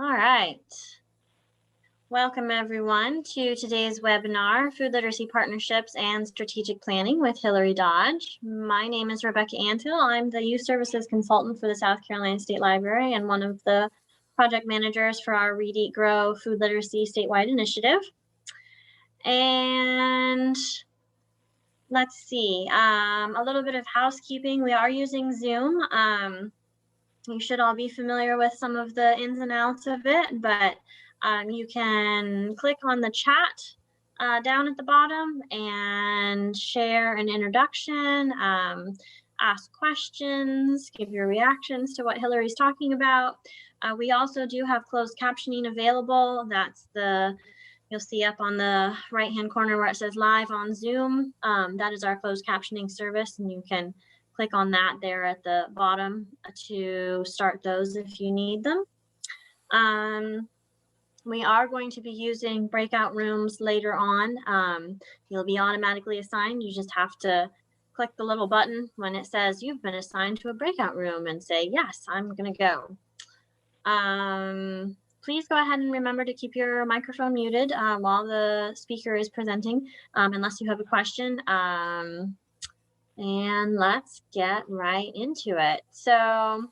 All right. Welcome everyone to today's webinar, Food Literacy Partnerships and Strategic Planning with Hillary Dodge. My name is Rebecca Antill. I'm the Youth Services Consultant for the South Carolina State Library and one of the project managers for our Read, Eat, Grow Food Literacy statewide initiative. And let's see, a little bit of housekeeping. We are using Zoom. You should all be familiar with some of the ins and outs of it, but you can click on the chat down at the bottom and share an introduction, ask questions, give your reactions to what Hillary's talking about. We also do have closed captioning available. You'll see up on the right-hand corner where it says live on Zoom. That is our closed captioning service, and you can click on that there at the bottom to start those if you need them. We are going to be using breakout rooms later on. You'll be automatically assigned. You just have to click the little button when it says you've been assigned to a breakout room and say, yes, I'm gonna go. Please go ahead and remember to keep your microphone muted while the speaker is presenting, unless you have a question. And let's get right into it. So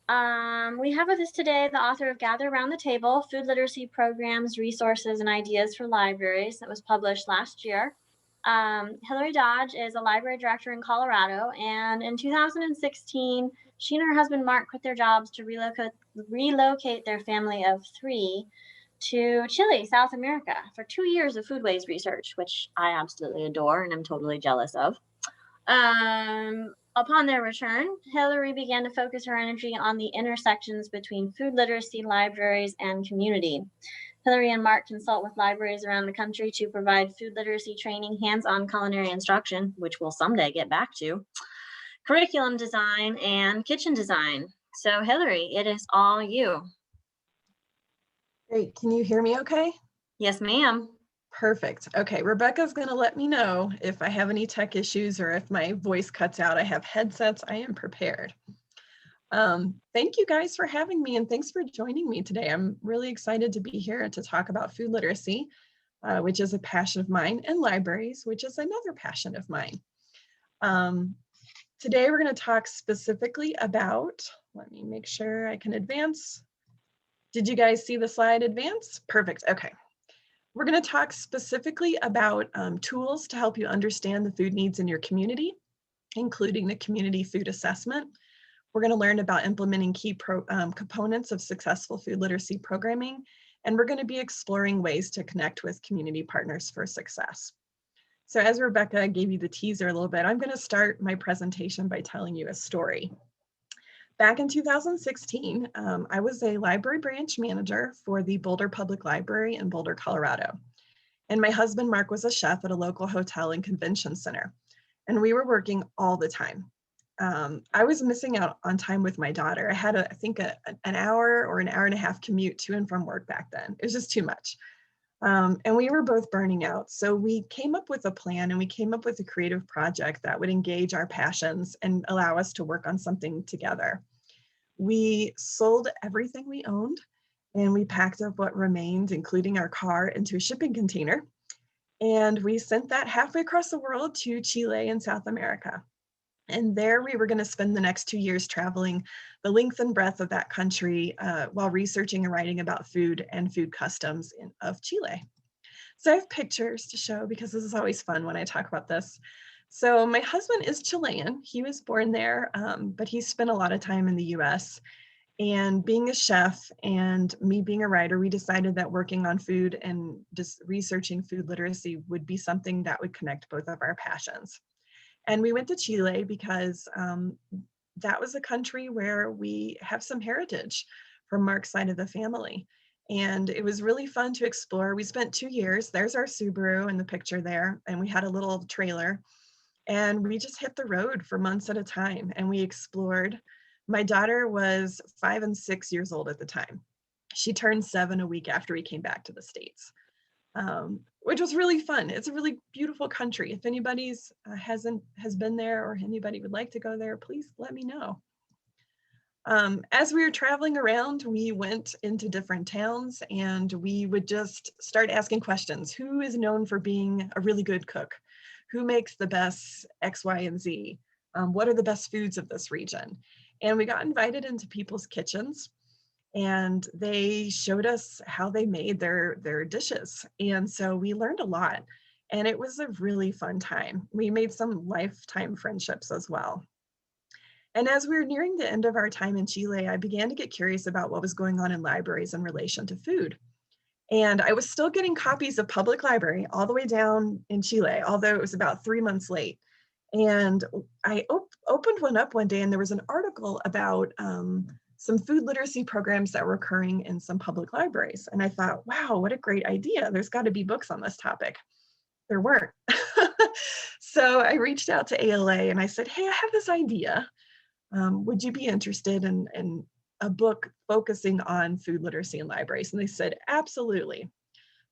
we have with us today the author of Gather Around the Table, Food Literacy Programs, Resources, and Ideas for Libraries that was published last year. Hillary Dodge is a library director in Colorado, and in 2016, she and her husband Mark quit their jobs to relocate their family of 3 to Chile, South America, for 2 years of foodways research, which I absolutely adore and I'm totally jealous of. Upon their return, Hillary began to focus her energy on the intersections between food literacy, libraries, and community. Hillary and Mark consult with libraries around the country to provide food literacy training, hands-on culinary instruction, which we'll someday get back to, curriculum design, and kitchen design. So Hillary, it is all you. Great, can you hear me okay? Yes, ma'am. Perfect. Okay, Rebecca's gonna let me know if I have any tech issues or if my voice cuts out. I have headsets, I am prepared. Thank you guys for having me and thanks for joining me today. I'm really excited to be here to talk about food literacy, which is a passion of mine, and libraries, which is another passion of mine. Today we're gonna talk specifically about, let me make sure I can advance. Did you guys see the slide advance? Perfect, okay. We're going to talk specifically about tools to help you understand the food needs in your community, including the community food assessment. We're going to learn about implementing key components of successful food literacy programming, and we're going to be exploring ways to connect with community partners for success. So as Rebecca gave you the teaser a little bit, I'm going to start my presentation by telling you a story. Back in 2016, I was a library branch manager for the Boulder Public Library in Boulder, Colorado. And my husband, Mark, was a chef at a local hotel and convention center. And we were working all the time. I was missing out on time with my daughter. I had, I think, an hour or an hour and a half commute to and from work back then. It was just too much. And we were both burning out. So we came up with a plan and we came up with a creative project that would engage our passions and allow us to work on something together. We sold everything we owned and we packed up what remained, including our car, into a shipping container. And we sent that halfway across the world to Chile in South America. And there we were going to spend the next 2 years traveling the length and breadth of that country while researching and writing about food and food customs of Chile. So I have pictures to show because this is always fun when I talk about this. So my husband is Chilean. He was born there, but he spent a lot of time in the US. And being a chef and me being a writer, we decided that working on food and just researching food literacy would be something that would connect both of our passions. And we went to Chile because that was a country where we have some heritage from Mark's side of the family. And it was really fun to explore. We spent 2 years, there's our Subaru in the picture there, and we had a little trailer. And we just hit the road for months at a time and we explored. My daughter was 5 and 6 years old at the time. She turned 7 a week after we came back to the States, which was really fun. It's a really beautiful country. If anybody's has been there or anybody would like to go there, please let me know. As we were traveling around, we went into different towns and we would just start asking questions. Who is known for being a really good cook? Who makes the best X, Y, and Z? What are the best foods of this region? And we got invited into people's kitchens and they showed us how they made their dishes. And so we learned a lot and it was a really fun time. We made some lifetime friendships as well. And as we were nearing the end of our time in Chile, I began to get curious about what was going on in libraries in relation to food. And I was still getting copies of public library all the way down in Chile, although it was about 3 months late. And I opened one up one day and there was an article about some food literacy programs that were occurring in some public libraries. And I thought, wow, what a great idea. There's got to be books on this topic. There weren't. So I reached out to ALA and I said, hey, I have this idea. Would you be interested in a book focusing on food literacy in libraries? And they said, absolutely.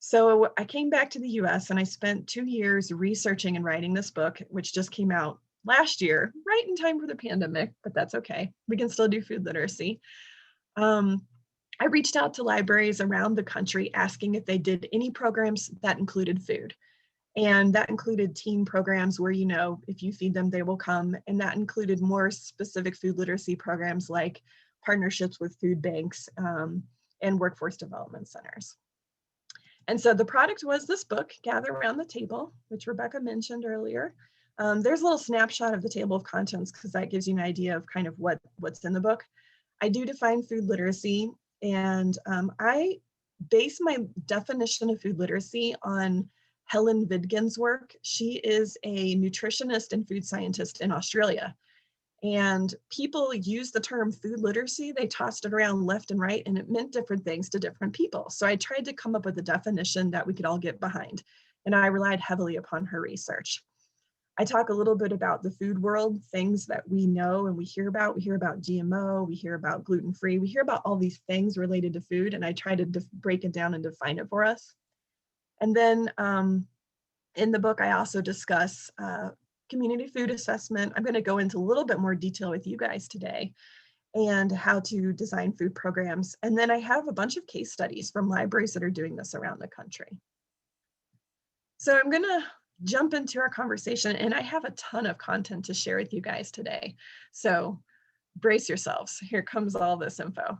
So I came back to the US and I spent 2 years researching and writing this book, which just came out last year, right in time for the pandemic, but that's okay. We can still do food literacy. I reached out to libraries around the country asking if they did any programs that included food. And that included teen programs where, you know, if you feed them, they will come. And that included more specific food literacy programs like partnerships with food banks and workforce development centers. And so the product was this book, Gather Around the Table, which Rebecca mentioned earlier. There's a little snapshot of the table of contents because that gives you an idea of kind of what's in the book. I do define food literacy, and I base my definition of food literacy on Helen Vidgen's work. She is a nutritionist and food scientist in Australia. And people use the term food literacy, they tossed it around left and right, and it meant different things to different people. So I tried to come up with a definition that we could all get behind, and I relied heavily upon her research. I talk a little bit about the food world, things that we know and we hear about. We hear about GMO, we hear about gluten-free, we hear about all these things related to food, and I try to break it down and define it for us. And then in the book, I also discuss community food assessment. I'm going to go into a little bit more detail with you guys today and how to design food programs. And then I have a bunch of case studies from libraries that are doing this around the country. So I'm going to jump into our conversation, and I have a ton of content to share with you guys today. So brace yourselves. Here comes all this info.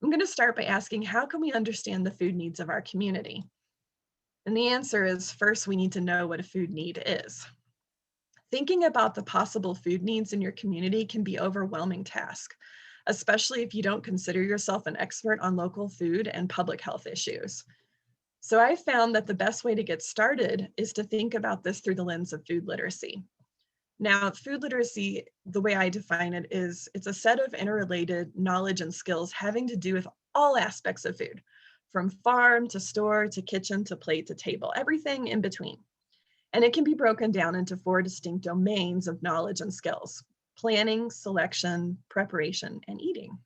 I'm going to start by asking, how can we understand the food needs of our community? And the answer is, first, we need to know what a food need is. Thinking about the possible food needs in your community can be an overwhelming task, especially if you don't consider yourself an expert on local food and public health issues. So I found that the best way to get started is to think about this through the lens of food literacy. Now, food literacy, the way I define it is, it's a set of interrelated knowledge and skills having to do with all aspects of food, from farm to store to kitchen to plate to table, everything in between. And it can be broken down into 4 distinct domains of knowledge and skills: planning, selection, preparation, and eating.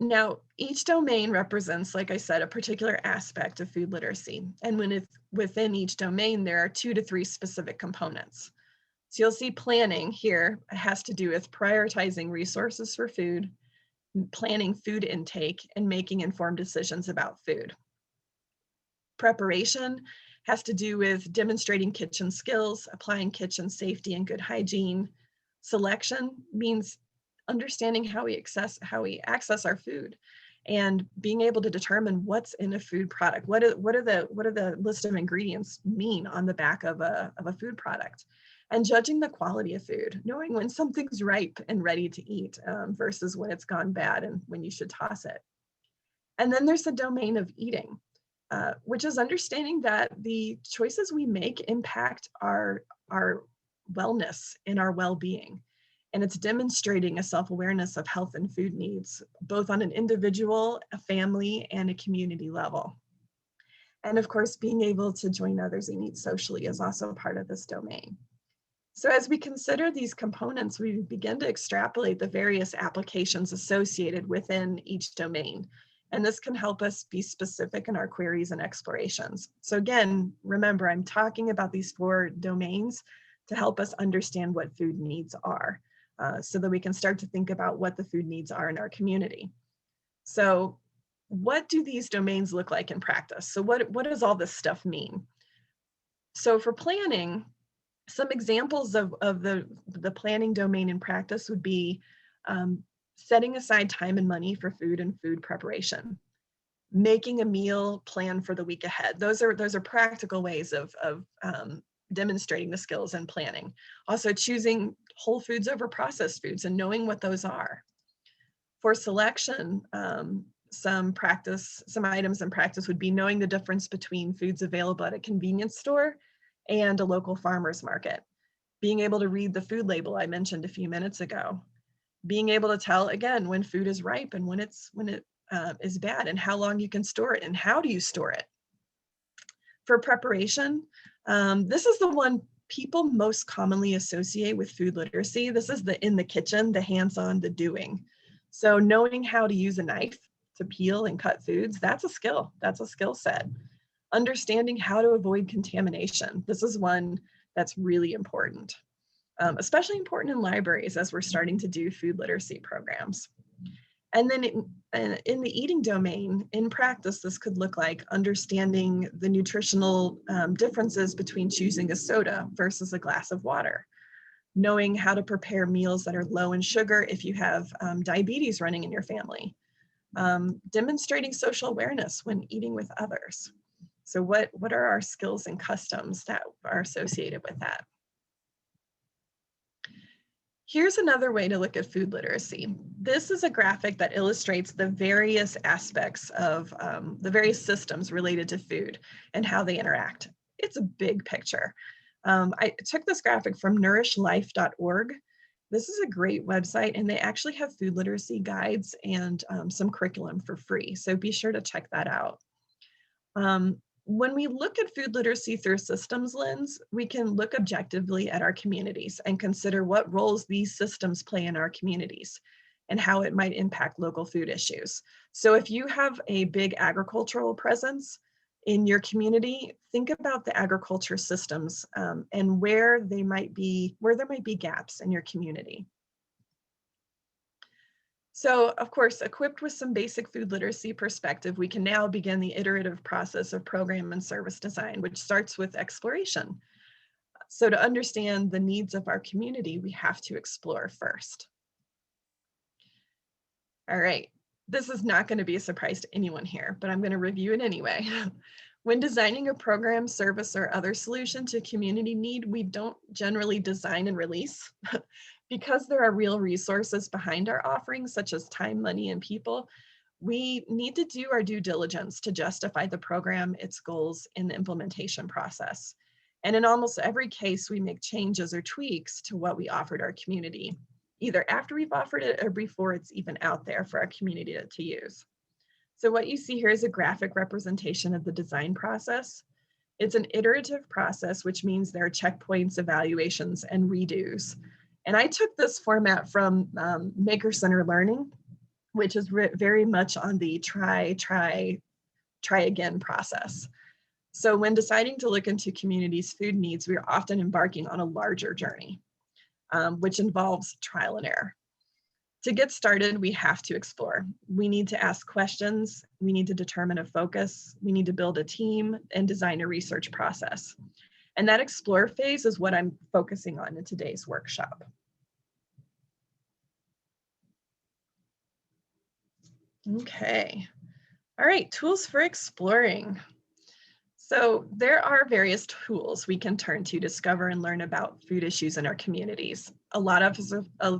Now, each domain represents, like I said, a particular aspect of food literacy. And within each domain, there are 2 to 3 specific components. So you'll see planning here has to do with prioritizing resources for food, planning food intake, and making informed decisions about food. Preparation has to do with demonstrating kitchen skills, applying kitchen safety and good hygiene. Selection means understanding how we access our food and being able to determine what's in a food product. What are the list of ingredients mean on the back of a food product? And judging the quality of food, knowing when something's ripe and ready to eat versus when it's gone bad and when you should toss it. And then there's the domain of eating, which is understanding that the choices we make impact our wellness and our well-being. And it's demonstrating a self-awareness of health and food needs, both on an individual, a family, and a community level. And of course, being able to join others and eat socially is also part of this domain. So as we consider these components, we begin to extrapolate the various applications associated within each domain. And this can help us be specific in our queries and explorations. So again, remember, I'm talking about these 4 domains to help us understand what food needs are. so that we can start to think about what the food needs are in our community. So what do these domains look like in practice? So what does all this stuff mean? So for planning, some examples of the planning domain in practice would be setting aside time and money for food and food preparation, making a meal plan for the week ahead. Those are practical ways of demonstrating the skills in planning. Also choosing whole foods over processed foods and knowing what those are. For selection, some items in practice would be knowing the difference between foods available at a convenience store and a local farmer's market. Being able to read the food label I mentioned a few minutes ago. Being able to tell, again, when food is ripe and when it is bad, and how long you can store it and how do you store it. For preparation, this is the one people most commonly associate with food literacy. This is the in the kitchen, the hands-on, the doing. So knowing how to use a knife to peel and cut foods, that's a skill. That's a skill set. Understanding how to avoid contamination. This is one that's really important, especially important in libraries as we're starting to do food literacy programs. And then in the eating domain, in practice, this could look like understanding the nutritional differences between choosing a soda versus a glass of water, knowing how to prepare meals that are low in sugar if you have diabetes running in your family, demonstrating social awareness when eating with others. So what are our skills and customs that are associated with that? Here's another way to look at food literacy. This is a graphic that illustrates the various aspects of the various systems related to food and how they interact. It's a big picture. I took this graphic from nourishlife.org. This is a great website, and they actually have food literacy guides and some curriculum for free. So be sure to check that out. When we look at food literacy through a systems lens, we can look objectively at our communities and consider what roles these systems play in our communities and how it might impact local food issues. So if you have a big agricultural presence in your community, think about the agriculture systems and where there might be gaps in your community. So, of course, equipped with some basic food literacy perspective, we can now begin the iterative process of program and service design, which starts with exploration. So to understand the needs of our community, we have to explore first. All right, this is not going to be a surprise to anyone here, but I'm going to review it anyway. When designing a program, service, or other solution to community need, we don't generally design and release. Because there are real resources behind our offerings, such as time, money, and people, we need to do our due diligence to justify the program, its goals, and the implementation process. And in almost every case, we make changes or tweaks to what we offered our community, either after we've offered it or before it's even out there for our community to use. So what you see here is a graphic representation of the design process. It's an iterative process, which means there are checkpoints, evaluations, and redos. And I took this format from Maker Center Learning, which is very much on the try again process. So when deciding to look into communities' food needs, we are often embarking on a larger journey, which involves trial and error. To get started, we have to explore. We need to ask questions. We need to determine a focus. We need to build a team and design a research process. And that explore phase is what I'm focusing on in today's workshop. Okay. All right, tools for exploring. So there are various tools we can turn to discover and learn about food issues in our communities. A lot of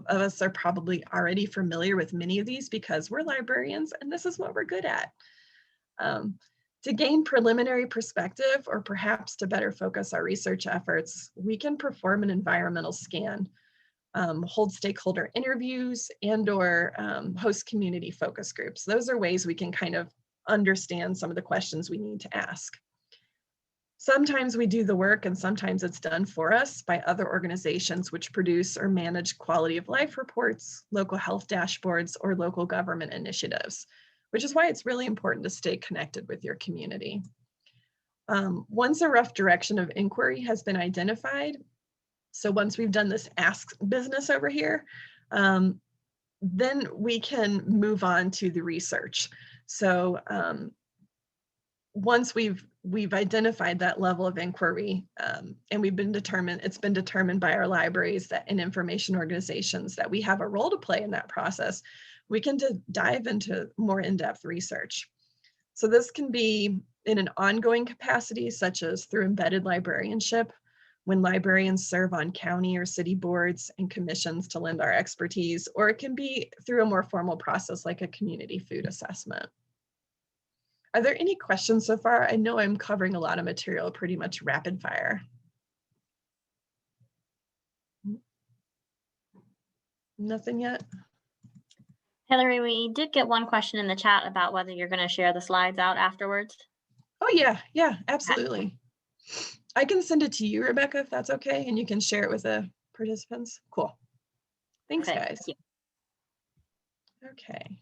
us are probably already familiar with many of these because we're librarians and this is what we're good at. To gain preliminary perspective, or perhaps to better focus our research efforts, we can perform an environmental scan, hold stakeholder interviews, and/or host community focus groups. Those are ways we can kind of understand some of the questions we need to ask. Sometimes we do the work and sometimes it's done for us by other organizations which produce or manage quality of life reports, local health dashboards, or local government initiatives, which is why it's really important to stay connected with your community. Once a rough direction of inquiry has been identified, So once we've done this ask business over here, then we can move on to the research. So once we've identified that level of inquiry, and it's been determined by our libraries and information organizations that we have a role to play in that process, we can dive into more in-depth research. So this can be in an ongoing capacity, such as through embedded librarianship, when librarians serve on county or city boards and commissions to lend our expertise, or it can be through a more formal process like a community food assessment. Are there any questions so far? I know I'm covering a lot of material, pretty much rapid fire. Nothing yet? Hillary, we did get one question in the chat about whether you're going to share the slides out afterwards. Oh yeah, absolutely. I can send it to you, Rebecca, if that's okay, and you can share it with the participants. Cool. Thanks, guys. Thank you. Okay.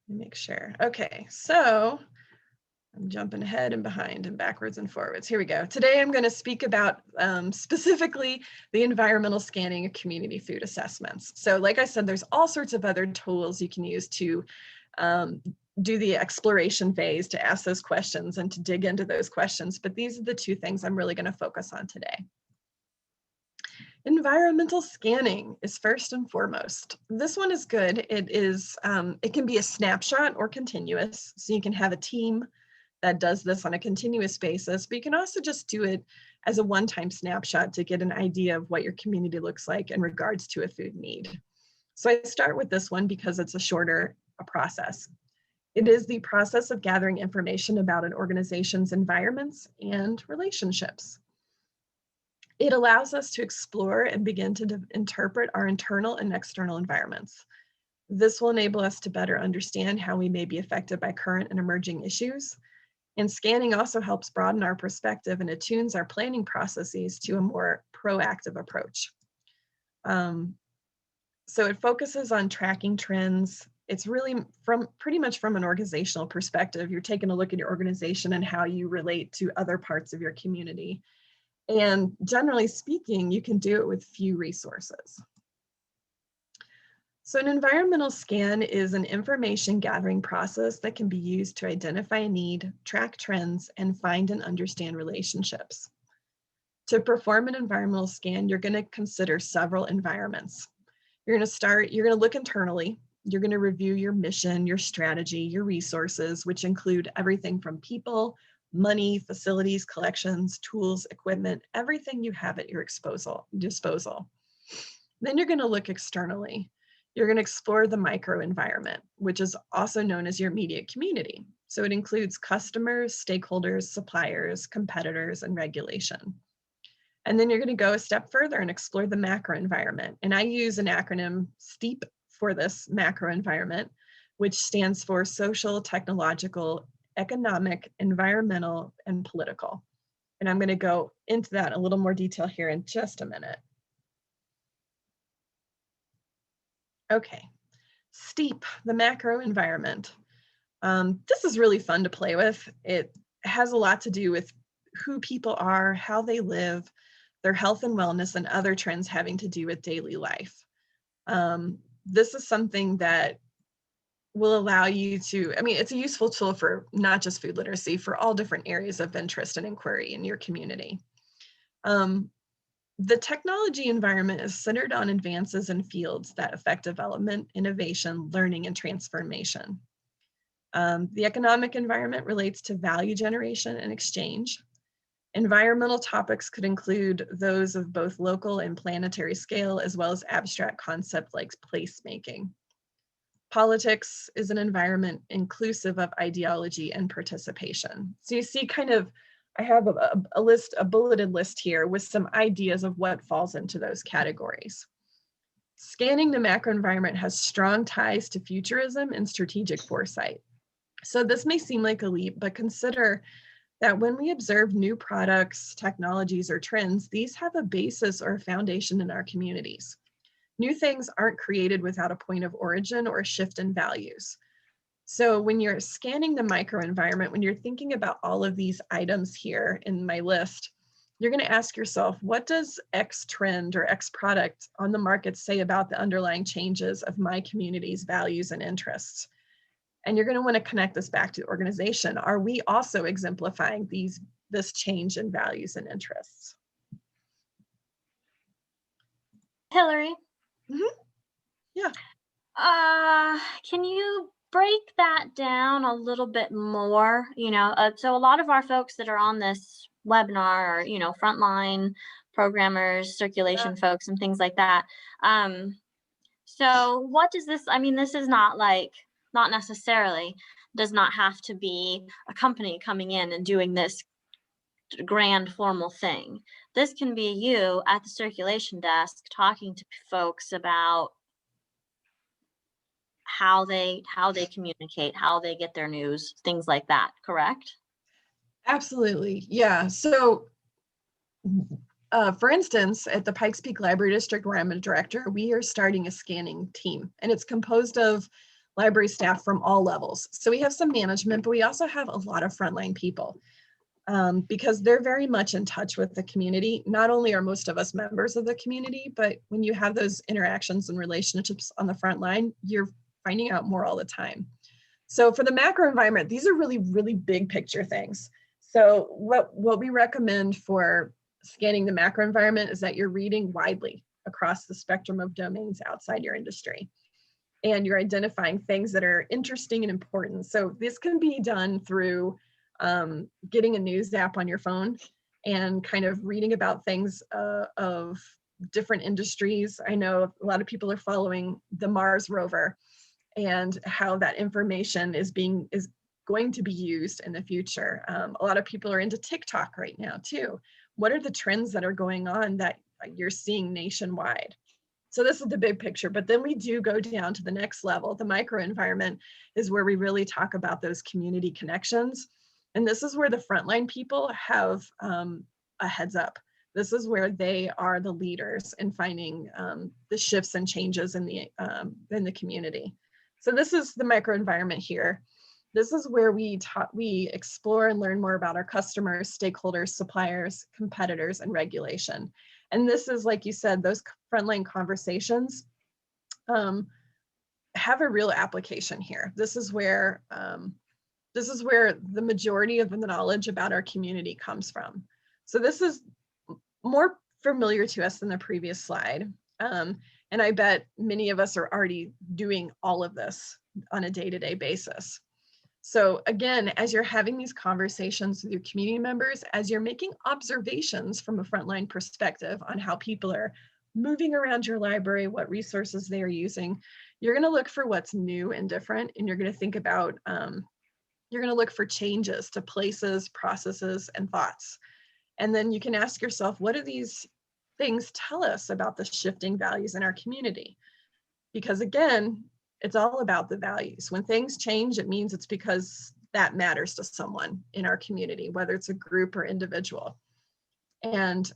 Let me make sure. Okay, so I'm jumping ahead and behind and backwards and forwards. Here we go. Today I'm going to speak about specifically the environmental scanning of community food assessments. So like I said, there's all sorts of other tools you can use to do the exploration phase, to ask those questions and to dig into those questions. But these are the two things I'm really going to focus on today. Environmental scanning is first and foremost. This one is good. It can be a snapshot or continuous. So you can have a team that does this on a continuous basis, but you can also just do it as a one-time snapshot to get an idea of what your community looks like in regards to a food need. So I start with this one because it's a shorter process. It is the process of gathering information about an organization's environments and relationships. It allows us to explore and begin to interpret our internal and external environments. This will enable us to better understand how we may be affected by current and emerging issues. And scanning also helps broaden our perspective and attunes our planning processes to a more proactive approach. So it focuses on tracking trends. It's really pretty much from an organizational perspective. You're taking a look at your organization and how you relate to other parts of your community. And generally speaking, you can do it with few resources. So an environmental scan is an information gathering process that can be used to identify a need, track trends, and find and understand relationships. To perform an environmental scan, you're going to consider several environments. You're going to look internally. You're going to review your mission, your strategy, your resources, which include everything from people, money, facilities, collections, tools, equipment, everything you have at your disposal. Then you're going to look externally. You're going to explore the microenvironment, which is also known as your immediate community. So it includes customers, stakeholders, suppliers, competitors, and regulation. And then you're going to go a step further and explore the macro environment. And I use an acronym STEEP for this macro environment, which stands for social, technological, economic, environmental, and political. And I'm going to go into that in a little more detail here in just a minute. Okay, STEEP, the macro environment. This is really fun to play with. It has a lot to do with who people are, how they live, their health and wellness, and other trends having to do with daily life. This is something that will allow you to, it's a useful tool for not just food literacy, for all different areas of interest and inquiry in your community. The technology environment is centered on advances in fields that affect development, innovation, learning, and transformation. The economic environment relates to value generation and exchange. Environmental topics could include those of both local and planetary scale, as well as abstract concepts like placemaking. Politics is an environment inclusive of ideology and participation. So you see I have a bulleted list here with some ideas of what falls into those categories. Scanning the macro environment has strong ties to futurism and strategic foresight. So this may seem like a leap, but consider that when we observe new products, technologies, or trends, these have a basis or a foundation in our communities. New things aren't created without a point of origin or a shift in values. So when you're scanning the microenvironment, when you're thinking about all of these items here in my list, you're going to ask yourself, what does X trend or X product on the market say about the underlying changes of my community's values and interests? And you're going to want to connect this back to the organization. Are we also exemplifying this change in values and interests? Hillary. Yeah. Can you break that down a little bit more? So a lot of our folks that are on this webinar are, frontline programmers, circulation folks, and things like that. So what does this, this is not necessarily, does not have to be a company coming in and doing this grand formal thing. This can be you at the circulation desk talking to folks about how they communicate, how they get their news, things like that, correct? Absolutely. Yeah. So for instance, at the Pikes Peak Library District, where I'm a director, we are starting a scanning team, and it's composed of library staff from all levels. So we have some management, but we also have a lot of frontline people because they're very much in touch with the community. Not only are most of us members of the community, but when you have those interactions and relationships on the front line, you're finding out more all the time. So for the macro environment, these are really, really big picture things. So what we recommend for scanning the macro environment is that you're reading widely across the spectrum of domains outside your industry. And you're identifying things that are interesting and important. So this can be done through getting a news app on your phone and kind of reading about things of different industries. I know a lot of people are following the Mars rover and how that information is going to be used in the future. A lot of people are into TikTok right now too. What are the trends that are going on that you're seeing nationwide? So this is the big picture, but then we do go down to the next level. The micro environment is where we really talk about those community connections. And this is where the frontline people have a heads up. This is where they are the leaders in finding the shifts and changes in the community. So this is the micro environment here. This is where we explore and learn more about our customers, stakeholders, suppliers, competitors, and regulation. And this is, like you said, those frontline conversations have a real application here. This is where the majority of the knowledge about our community comes from. So this is more familiar to us than the previous slide. And I bet many of us are already doing all of this on a day-to-day basis. So again, as you're having these conversations with your community members, as you're making observations from a frontline perspective on how people are moving around your library, what resources they are using, you're going to look for what's new and different, and you're going to think about, you're going to look for changes to places, processes, and thoughts. And then you can ask yourself, what do these things tell us about the shifting values in our community? Because again, it's all about the values. When things change, it means it's because that matters to someone in our community, whether it's a group or individual. And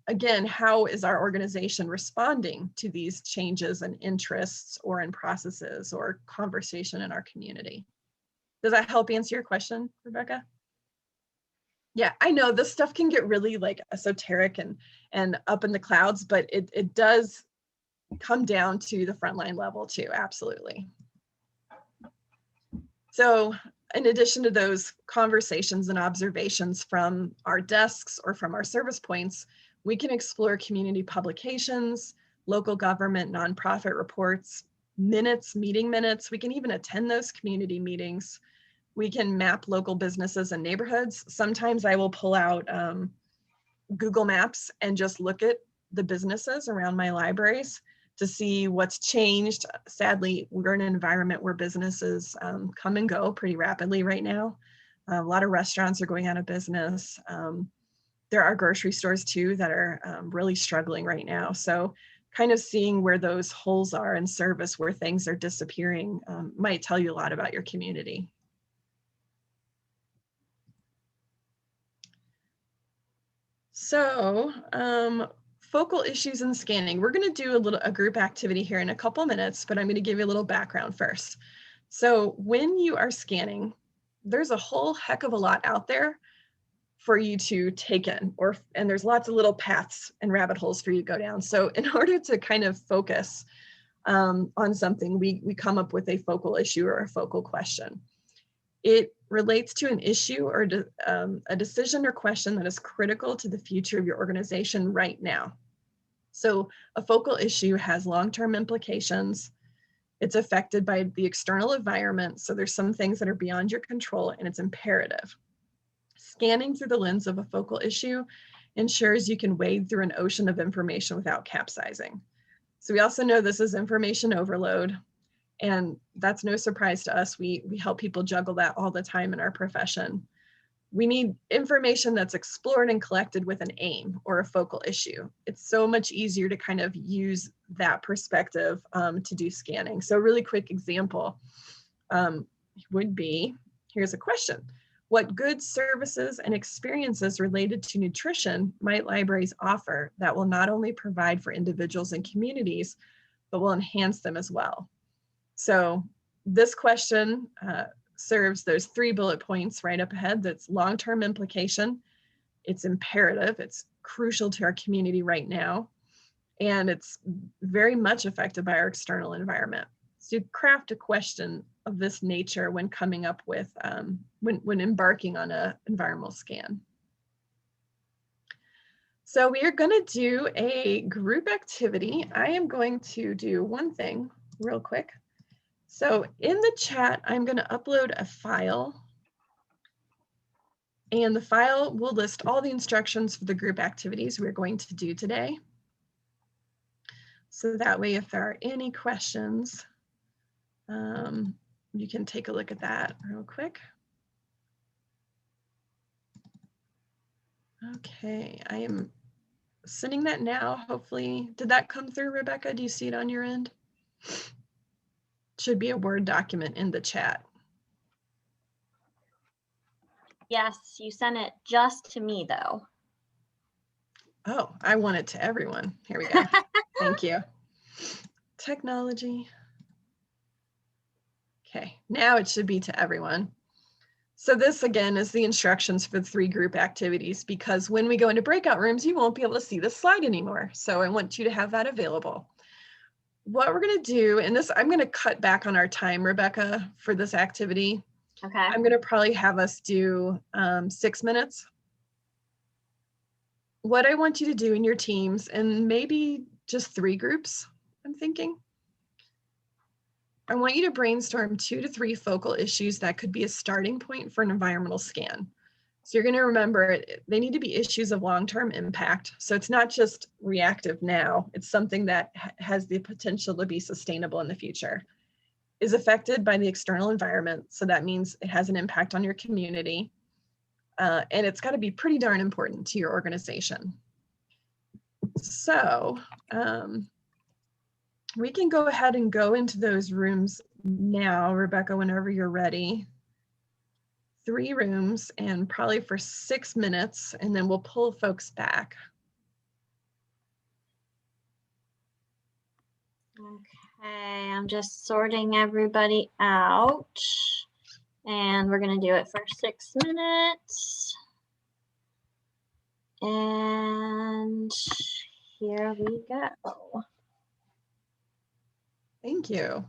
again, how is our organization responding to these changes in interests or in processes or conversation in our community? Does that help answer your question, Rebecca? Yeah, I know this stuff can get really like esoteric and up in the clouds, but it does come down to the frontline level too, absolutely. So in addition to those conversations and observations from our desks or from our service points, we can explore community publications, local government, nonprofit reports, meeting minutes. We can even attend those community meetings. We can map local businesses and neighborhoods. Sometimes I will pull out Google Maps and just look at the businesses around my libraries to see what's changed. Sadly, we're in an environment where businesses come and go pretty rapidly right now. A lot of restaurants are going out of business. There are grocery stores too that are really struggling right now. So kind of seeing where those holes are in service, where things are disappearing, might tell you a lot about your community. So focal issues in scanning. We're going to do a group activity here in a couple minutes, but I'm going to give you a little background first. So when you are scanning, there's a whole heck of a lot out there for you to take in, and there's lots of little paths and rabbit holes for you to go down. So in order to kind of focus on something, we come up with a focal issue or a focal question. It relates to an issue or a decision or question that is critical to the future of your organization right now. So a focal issue has long-term implications. It's affected by the external environment. So there's some things that are beyond your control, and it's imperative. Scanning through the lens of a focal issue ensures you can wade through an ocean of information without capsizing. So we also know this is information overload, and that's no surprise to us. We help people juggle that all the time in our profession. We need information that's explored and collected with an aim or a focal issue. It's so much easier to kind of use that perspective to do scanning. So a really quick example would be, here's a question. What goods, services, and experiences related to nutrition might libraries offer that will not only provide for individuals and communities, but will enhance them as well? So this question serves those 3 bullet points right up ahead. That's long-term implication, it's imperative, it's crucial to our community right now, and it's very much affected by our external environment. So you craft a question of this nature when coming up with, when embarking on an environmental scan. So we are going to do a group activity. I am going to do one thing real quick. So in the chat, I'm going to upload a file, and the file will list all the instructions for the group activities we're going to do today. So that way, if there are any questions, you can take a look at that real quick. Okay, I am sending that now. Hopefully, did that come through, Rebecca? Do you see it on your end? Should be a Word document in the chat. Yes, you sent it just to me though. Oh, I want it to everyone. Here we go. Thank you. Technology. Okay, now it should be to everyone. So this again is the instructions for the 3 group activities, because when we go into breakout rooms, you won't be able to see the slide anymore. So I want you to have that available. What we're going to do, and this, I'm going to cut back on our time, Rebecca, for this activity. Okay. I'm going to probably have us do 6 minutes. What I want you to do in your teams, and maybe just 3 groups, I'm thinking. I want you to brainstorm 2 to 3 focal issues that could be a starting point for an environmental scan. So you're going to remember they need to be issues of long-term impact. So it's not just reactive now, it's something that has the potential to be sustainable in the future. Is affected by the external environment. So that means it has an impact on your community. And it's got to be pretty darn important to your organization. So we can go ahead and go into those rooms now, Rebecca, whenever you're ready. 3 rooms, and probably for 6 minutes, and then we'll pull folks back. Okay, I'm just sorting everybody out, and we're gonna do it for 6 minutes. And here we go. Thank you.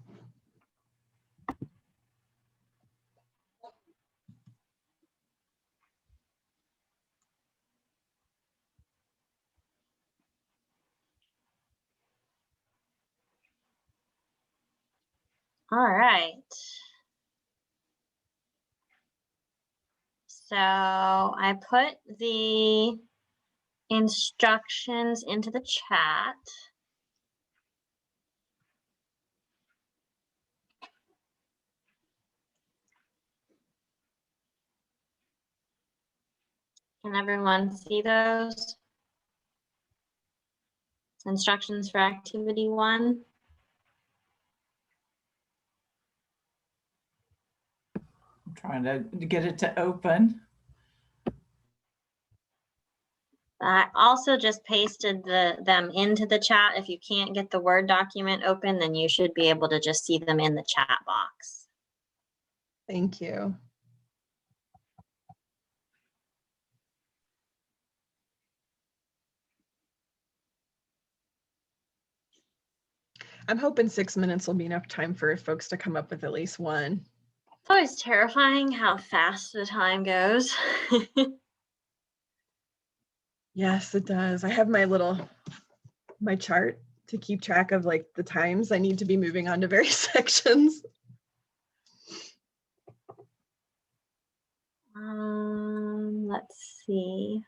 All right. So I put the instructions into the chat. Can everyone see those? Instructions for activity 1. I'm trying to get it to open. I also just pasted them into the chat. If you can't get the Word document open, then you should be able to just see them in the chat box. Thank you. I'm hoping 6 minutes will be enough time for folks to come up with at least one. It's always terrifying how fast the time goes. Yes, it does. I have my chart to keep track of like the times I need to be moving on to various sections. Let's see.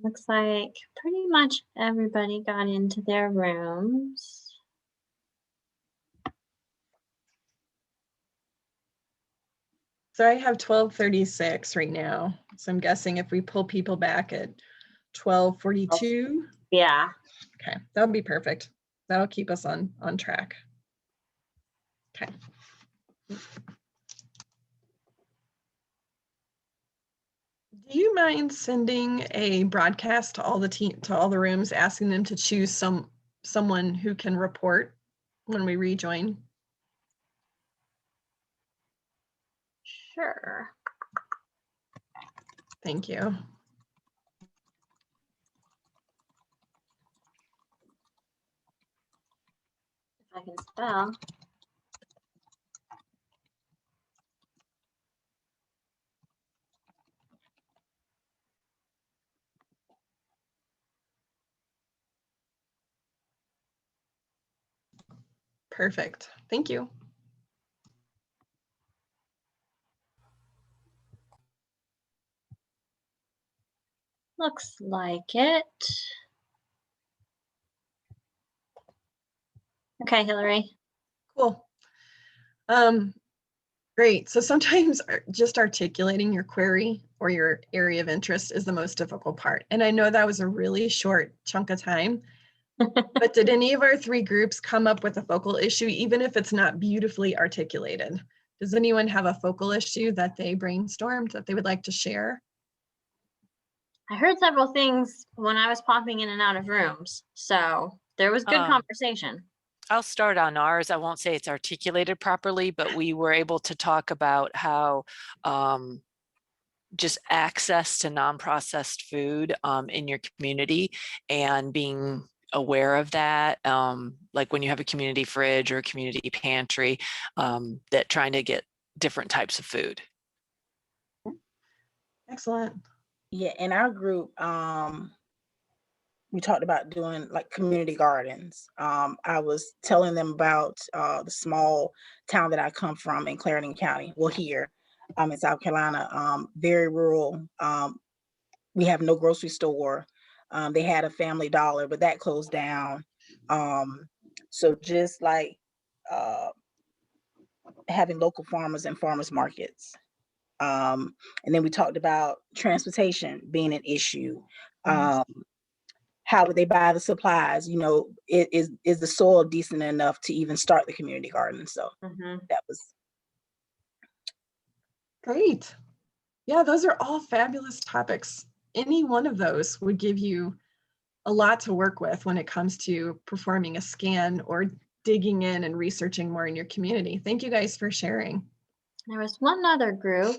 Looks like pretty much everybody got into their rooms. So I have 12:36 right now. So I'm guessing if we pull people back at 12:42. Yeah. Okay, that'll be perfect. That'll keep us on track. Okay. Do you mind sending a broadcast to all the rooms, asking them to choose someone who can report when we rejoin? Sure. Thank you. If I can spell. Perfect. Thank you. Looks like it. Okay, Hillary. Cool. Great. So sometimes just articulating your query or your area of interest is the most difficult part. And I know that was a really short chunk of time, but did any of our 3 groups come up with a focal issue, even if it's not beautifully articulated? Does anyone have a focal issue that they brainstormed that they would like to share? I heard several things when I was popping in and out of rooms, so there was good conversation. I'll start on ours. I won't say it's articulated properly, but we were able to talk about how just access to non-processed food in your community and being aware of that, like when you have a community fridge or a community pantry, that trying to get different types of food. Excellent. Yeah, in our group, we talked about doing like community gardens. I was telling them about the small town that I come from in Clarendon County. Well, here in South Carolina, very rural. We have no grocery store. They had a Family Dollar, but that closed down. So just like having local farmers and farmers markets. And then we talked about transportation being an issue. How would they buy the supplies? You know, is the soil decent enough to even start the community garden? So that was Great. Yeah, those are all fabulous topics. Any one of those would give you a lot to work with when it comes to performing a scan or digging in and researching more in your community. Thank you guys for sharing. There was one other group.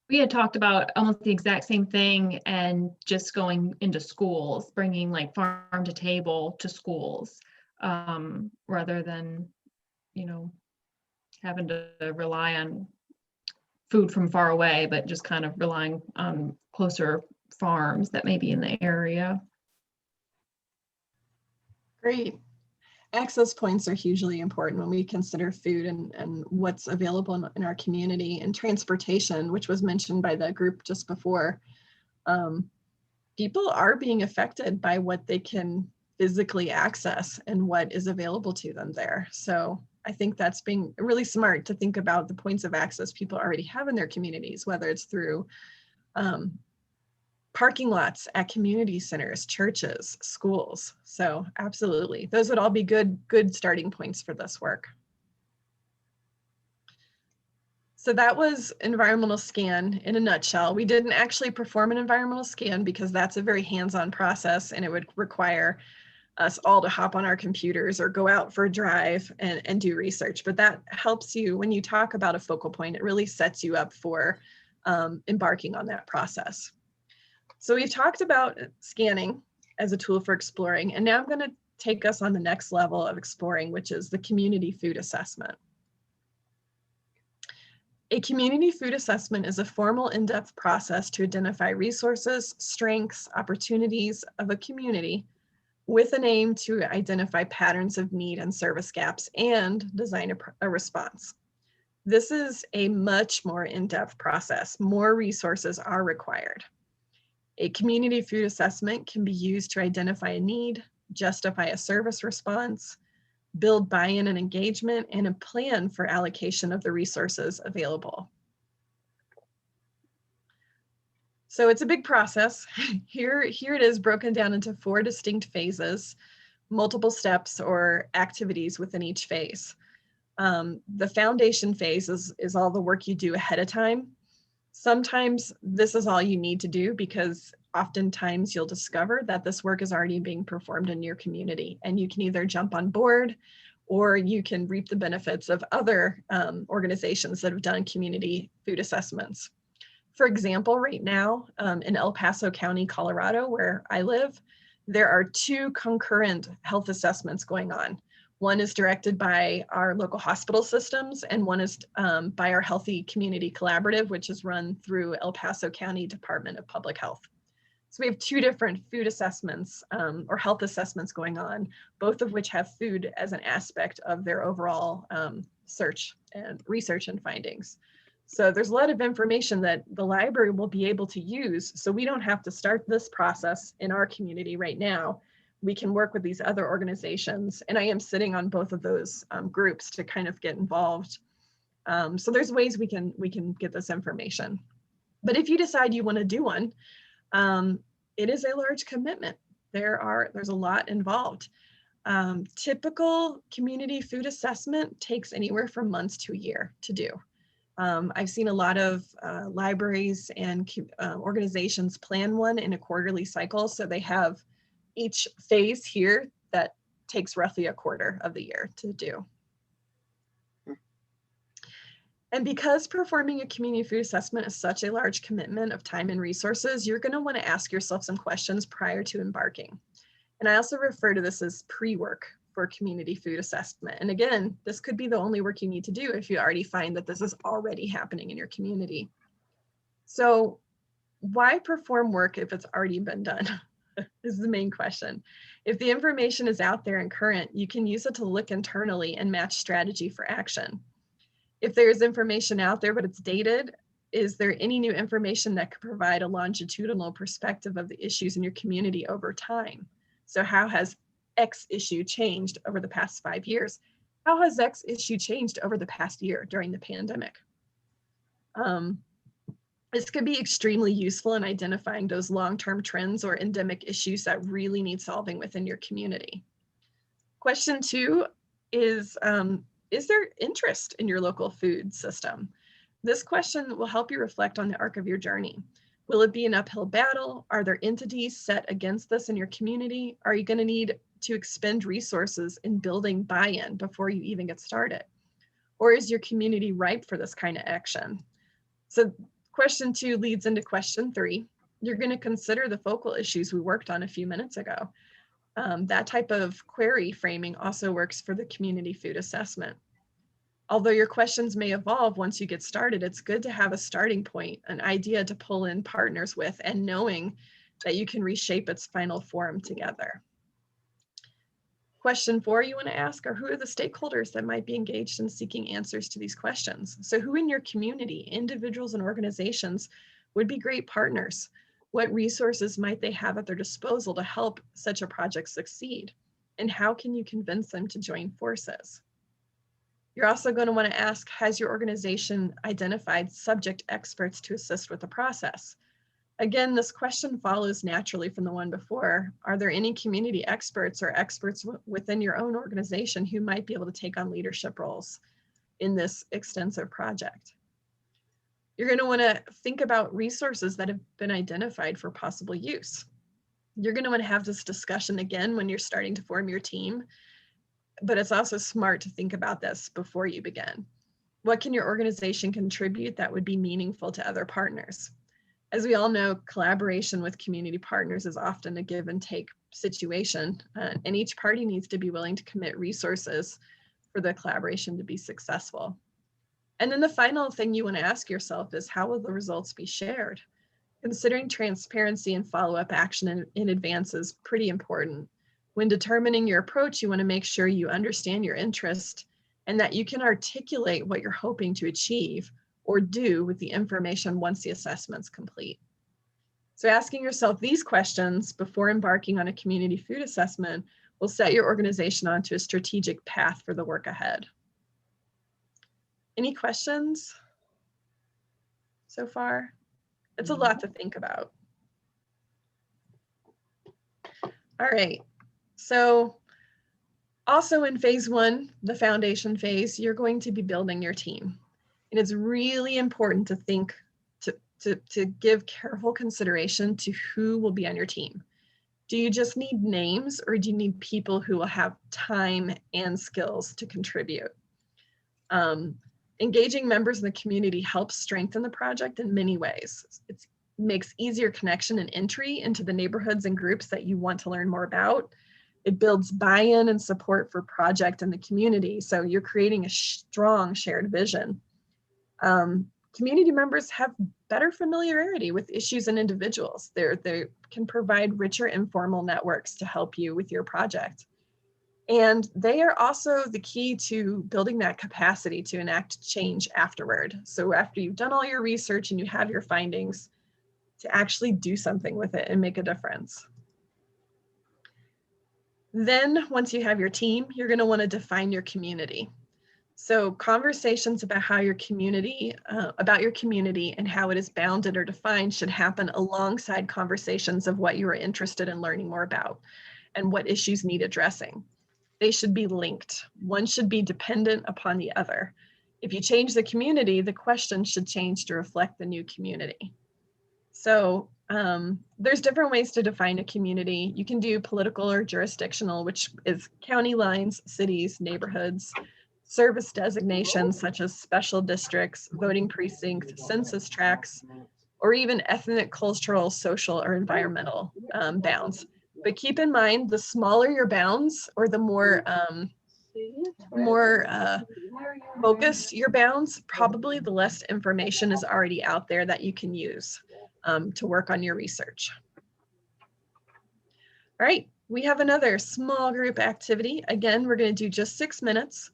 We had talked about almost the exact same thing and just going into schools, bringing like farm to table to schools, rather than, you know, having to rely on food from far away, but just kind of relying on closer farms that may be in the area. Great. Access points are hugely important when we consider food and what's available in our community, and transportation, which was mentioned by the group just before. People are being affected by what they can physically access and what is available to them there. So I think that's being really smart to think about the points of access people already have in their communities, whether it's through parking lots at community centers, churches, schools. So absolutely, those would all be good starting points for this work. So that was environmental scan in a nutshell. We didn't actually perform an environmental scan because that's a very hands-on process and it would require us all to hop on our computers or go out for a drive and do research. But that helps you when you talk about a focal point, it really sets you up for embarking on that process. So we've talked about scanning as a tool for exploring, and now I'm going to take us on the next level of exploring, which is the community food assessment. A community food assessment is a formal, in-depth process to identify resources, strengths, opportunities of a community with an aim to identify patterns of need and service gaps and design a response. This is a much more in-depth process. More resources are required. A community food assessment can be used to identify a need, justify a service response, build buy-in and engagement, and a plan for allocation of the resources available. So it's a big process. Here it is broken down into 4 distinct phases, multiple steps or activities within each phase. The foundation phase is all the work you do ahead of time. Sometimes this is all you need to do because oftentimes you'll discover that this work is already being performed in your community, and you can either jump on board or you can reap the benefits of other organizations that have done community food assessments. For example, right now in El Paso County, Colorado, where I live, there are 2 concurrent health assessments going on. One is directed by our local hospital systems, and one is by our Healthy Community Collaborative, which is run through El Paso County Department of Public Health. So we have 2 different food assessments or health assessments going on, both of which have food as an aspect of their overall search and research and findings. So there's a lot of information that the library will be able to use, so we don't have to start this process in our community right now. We can work with these other organizations, and I am sitting on both of those groups to kind of get involved. So there's ways we can get this information. But if you decide you want to do one, it is a large commitment. There's a lot involved. Typical community food assessment takes anywhere from months to a year to do. I've seen a lot of libraries and organizations plan one in a quarterly cycle, so they have each phase here that takes roughly a quarter of the year to do. And because performing a community food assessment is such a large commitment of time and resources, you're going to want to ask yourself some questions prior to embarking. And I also refer to this as pre-work for community food assessment. And again, this could be the only work you need to do if you already find that this is already happening in your community. So why perform work if it's already been done? Is the main question. If the information is out there and current, you can use it to look internally and match strategy for action. If there's information out there, but it's dated, is there any new information that could provide a longitudinal perspective of the issues in your community over time? So how has X issue changed over the past 5 years? How has X issue changed over the past year during the pandemic? This could be extremely useful in identifying those long-term trends or endemic issues that really need solving within your community. Question 2 is there interest in your local food system? This question will help you reflect on the arc of your journey. Will it be an uphill battle? Are there entities set against this in your community? Are you going to need to expend resources in building buy-in before you even get started? Or is your community ripe for this kind of action? So question 2 leads into question 3. You're going to consider the focal issues we worked on a few minutes ago. That type of query framing also works for the community food assessment. Although your questions may evolve once you get started, it's good to have a starting point, an idea to pull in partners with, and knowing that you can reshape its final form together. Question 4 you want to ask are, who are the stakeholders that might be engaged in seeking answers to these questions? So who in your community, individuals and organizations, would be great partners? What resources might they have at their disposal to help such a project succeed? And how can you convince them to join forces? You're also going to want to ask, has your organization identified subject experts to assist with the process? Again, this question follows naturally from the one before. Are there any community experts or experts within your own organization who might be able to take on leadership roles in this extensive project? You're going to want to think about resources that have been identified for possible use. You're going to want to have this discussion again when you're starting to form your team, but it's also smart to think about this before you begin. What can your organization contribute that would be meaningful to other partners? As we all know, collaboration with community partners is often a give and take situation, and each party needs to be willing to commit resources for the collaboration to be successful. And then the final thing you want to ask yourself is, how will the results be shared? Considering transparency and follow-up action in advance is pretty important. When determining your approach, you want to make sure you understand your interest and that you can articulate what you're hoping to achieve or do with the information once the assessment's complete. So asking yourself these questions before embarking on a community food assessment will set your organization onto a strategic path for the work ahead. Any questions so far? It's a lot to think about. All right, so also in phase one, the foundation phase, you're going to be building your team. And it's really important to think, to give careful consideration to who will be on your team. Do you just need names, or do you need people who will have time and skills to contribute? Engaging members in the community helps strengthen the project in many ways. It makes easier connection and entry into the neighborhoods and groups that you want to learn more about. It builds buy-in and support for project and the community. So you're creating a strong shared vision. Community members have better familiarity with issues and individuals. They can provide richer informal networks to help you with your project. And they are also the key to building that capacity to enact change afterward. So after you've done all your research and you have your findings, to actually do something with it and make a difference. Then once you have your team, you're going to want to define your community. So conversations about how your community, and how it is bounded or defined should happen alongside conversations of what you are interested in learning more about and what issues need addressing. They should be linked. One should be dependent upon the other. If you change the community, the question should change to reflect the new community. So there's different ways to define a community. You can do political or jurisdictional, which is county lines, cities, neighborhoods, service designations such as special districts, voting precincts, census tracts, or even ethnic, cultural, social, or environmental bounds. But keep in mind, the smaller your bounds, or the more focused your bounds, probably the less information is already out there that you can use to work on your research. All right, we have another small group activity. Again, we're going to do just 6 minutes.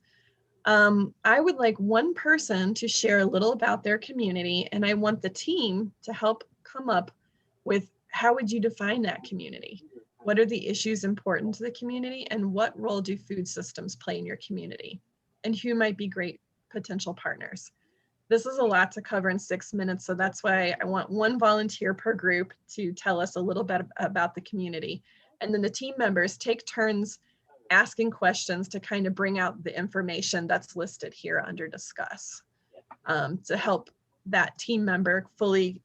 I would like one person to share a little about their community, and I want the team to help come up with, how would you define that community? What are the issues important to the community, and what role do food systems play in your community? And who might be great potential partners? This is a lot to cover in 6 minutes, so that's why I want one volunteer per group to tell us a little bit about the community. And then the team members take turns asking questions to kind of bring out the information that's listed here under discuss, to help that team member fully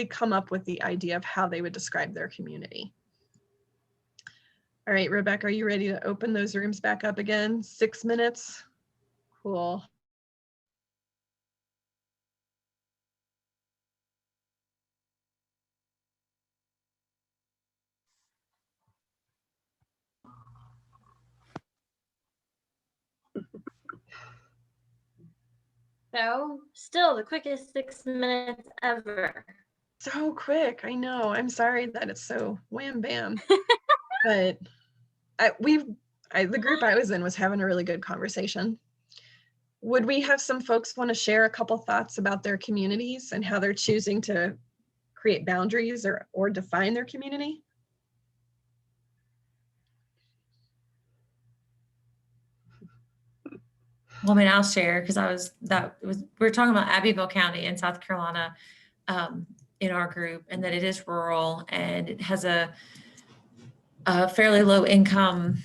come up with the idea of how they would describe their community. All right, Rebecca, are you ready to open those rooms back up again? 6 minutes? Cool. So still the quickest 6 minutes ever. So quick, I know. I'm sorry that it's so wham bam. But the group I was in was having a really good conversation. Would we have some folks want to share a couple thoughts about their communities and how they're choosing to create boundaries or define their community? Well, I mean, I'll share because we were talking about Abbeville County in South Carolina in our group, and that it is rural and it has a fairly low income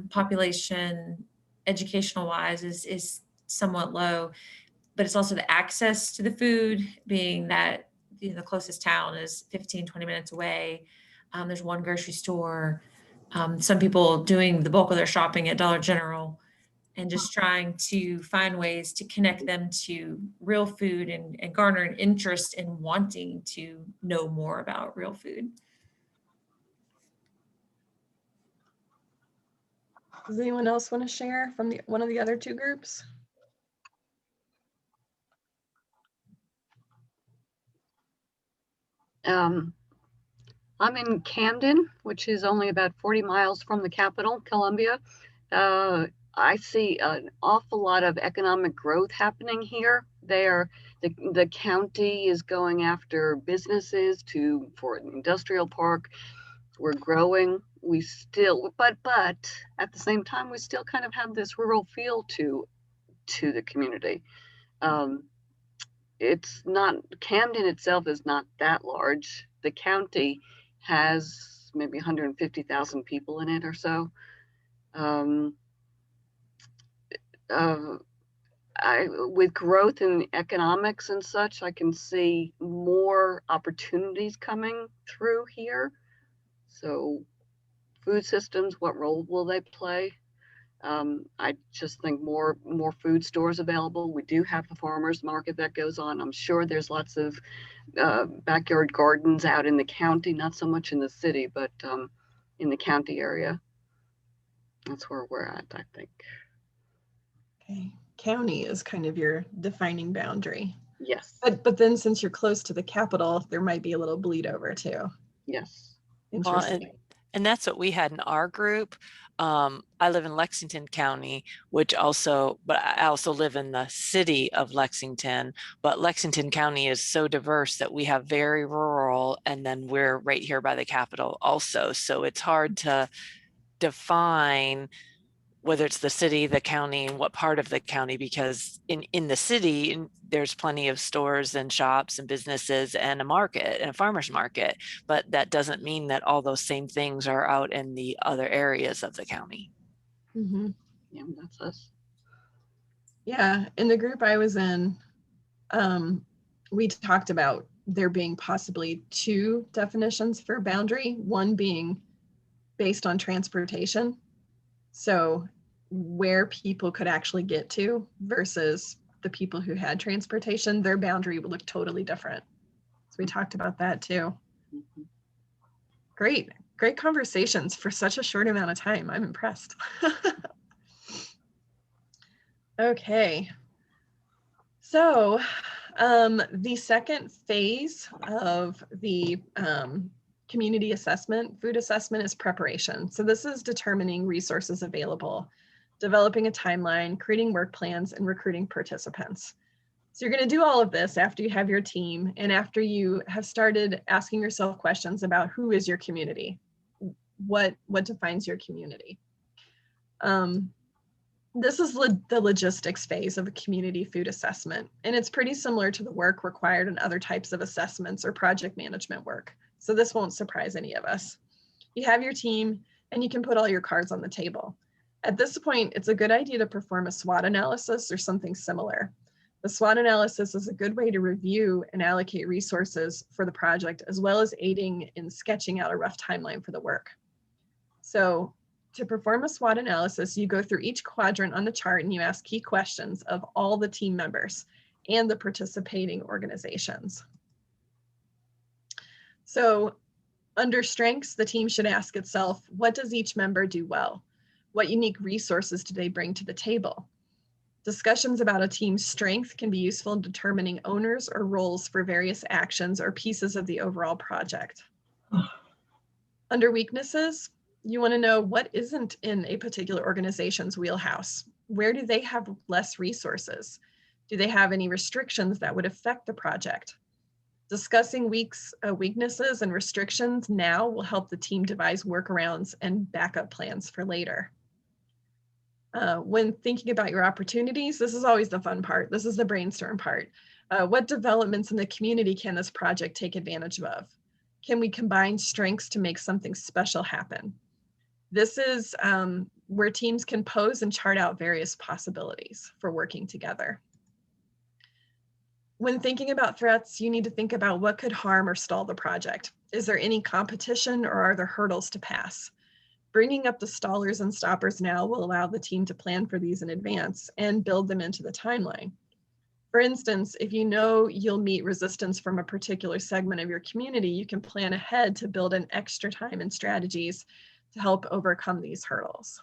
population. Educational wise is somewhat low, but it's also the access to the food, being that the closest town is 15-20 minutes away. There's one grocery store. Some people doing the bulk of their shopping at Dollar General. and just trying to find ways to connect them to real food and garner an interest in wanting to know more about real food. Does anyone else want to share from one of the other two groups? I'm in Camden, which is only about 40 miles from the capital, Columbia. I see an awful lot of economic growth happening here. The county is going after businesses for an industrial park. We're growing. We still, but at the same time, we still kind of have this rural feel to the community. It's not, Camden itself is not that large. The county has maybe 150,000 people in it or so. With growth in economics and such, I can see more opportunities coming through here. So food systems, what role will they play? I just think more food stores available. We do have the farmers market that goes on. I'm sure there's lots of backyard gardens out in the county, not so much in the city, but in the county area. That's where we're at, I think. Okay, county is kind of your defining boundary. Yes. But then since you're close to the capital, there might be a little bleed over too. Yes. Interesting. And that's what we had in our group. I live in Lexington County, but I also live in the city of Lexington, but Lexington County is so diverse that we have very rural, and then we're right here by the capital also. So it's hard to define whether it's the city, the county, and what part of the county, because in the city, there's plenty of stores and shops and businesses and a market and a farmer's market, but that doesn't mean that all those same things are out in the other areas of the county. Mm-hmm. Yeah, that's us. Yeah, in the group I was in, we talked about there being possibly two definitions for boundary, one being based on transportation. So where people could actually get to versus the people who had transportation, their boundary would look totally different. So we talked about that too. Mm-hmm. Great conversations for such a short amount of time. I'm impressed. Okay. So the second phase of the community assessment, food assessment, is preparation. So this is determining resources available, developing a timeline, creating work plans, and recruiting participants. So you're going to do all of this after you have your team and after you have started asking yourself questions about who is your community, what defines your community. This is the logistics phase of a community food assessment, and it's pretty similar to the work required in other types of assessments or project management work. So this won't surprise any of us. You have your team and you can put all your cards on the table. At this point, it's a good idea to perform a SWOT analysis or something similar. The SWOT analysis is a good way to review and allocate resources for the project, as well as aiding in sketching out a rough timeline for the work. So to perform a SWOT analysis, you go through each quadrant on the chart and you ask key questions of all the team members and the participating organizations. So under strengths, the team should ask itself, what does each member do well? What unique resources do they bring to the table? Discussions about a team's strength can be useful in determining owners or roles for various actions or pieces of the overall project. Under weaknesses, you want to know what isn't in a particular organization's wheelhouse. Where do they have less resources? Do they have any restrictions that would affect the project? Discussing weaknesses and restrictions now will help the team devise workarounds and backup plans for later. When thinking about your opportunities, this is always the fun part. This is the brainstorm part. What developments in the community can this project take advantage of? Can we combine strengths to make something special happen? This is where teams can pose and chart out various possibilities for working together. When thinking about threats, you need to think about what could harm or stall the project. Is there any competition or are there hurdles to pass? bringing up the stallers and stoppers now will allow the team to plan for these in advance and build them into the timeline. For instance, if you know you'll meet resistance from a particular segment of your community, you can plan ahead to build in extra time and strategies to help overcome these hurdles.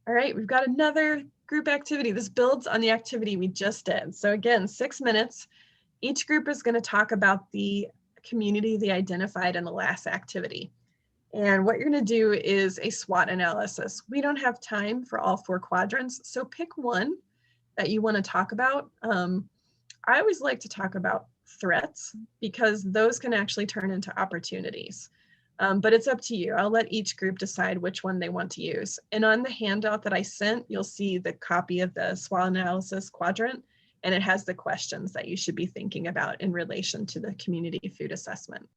All right, we've got another group activity. This builds on the activity we just did. So again, 6 minutes. Each group is going to talk about the community they identified in the last activity. And what you're going to do is a SWOT analysis. We don't have time for all 4 quadrants, so pick one that you want to talk about. I always like to talk about threats because those can actually turn into opportunities. But it's up to you. I'll let each group decide which one they want to use. And on the handout that I sent, you'll see the copy of the SWOT analysis quadrant, and it has the questions that you should be thinking about in relation to the community food assessment.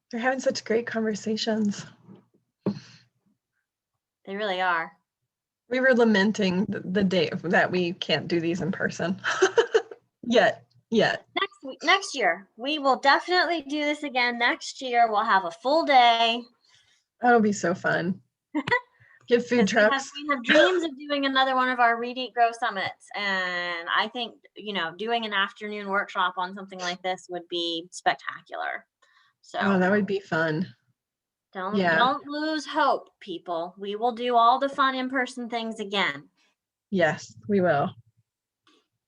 They're having such great conversations. They really are. We were lamenting the day that we can't do these in person. Yet. Next year, we will definitely do this again. Next year, we'll have a full day. That'll be so fun. Get food trucks. We have dreams of doing another one of our Read, Eat, Grow summits. And I think, doing an afternoon workshop on something like this would be spectacular. So Oh, that would be fun. don't lose hope, people. We will do all the fun in-person things again. Yes, we will.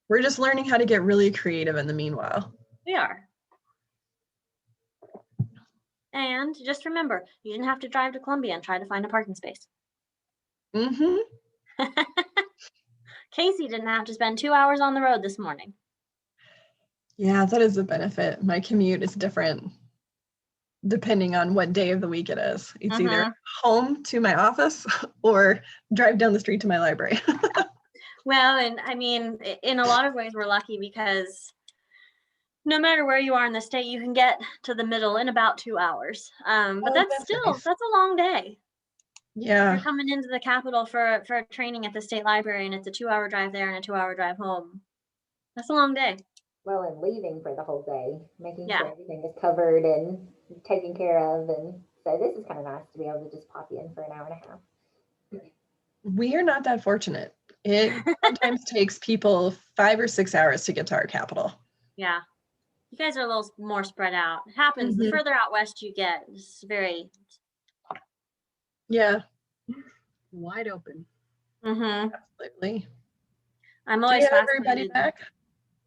We're just learning how to get really creative in the meanwhile. We are. And just remember, you didn't have to drive to Columbia and try to find a parking space. Mm-hmm. Casey didn't have to spend 2 hours on the road this morning. Yeah, that is a benefit. My commute is different depending on what day of the week it is. It's either home to my office or drive down the street to my library. Well, and I mean, in a lot of ways, we're lucky because no matter where you are in the state, you can get to the middle in about 2 hours. But that's nice. a long day. Yeah. You're coming into the Capitol for training at the state library, and it's a 2-hour drive there and a 2-hour drive home. That's a long day. Well, and leaving for the whole day, making sure everything is covered and taken care of. And so this is kind of nice to be able to just pop in for an hour and a half. We are not that fortunate. It sometimes takes people 5 or 6 hours to get to our capital. Yeah. You guys are a little more spread out. It happens. The further out west you get, it's very... Yeah. Wide open. Absolutely. I'm always Do you have fascinated. everybody back?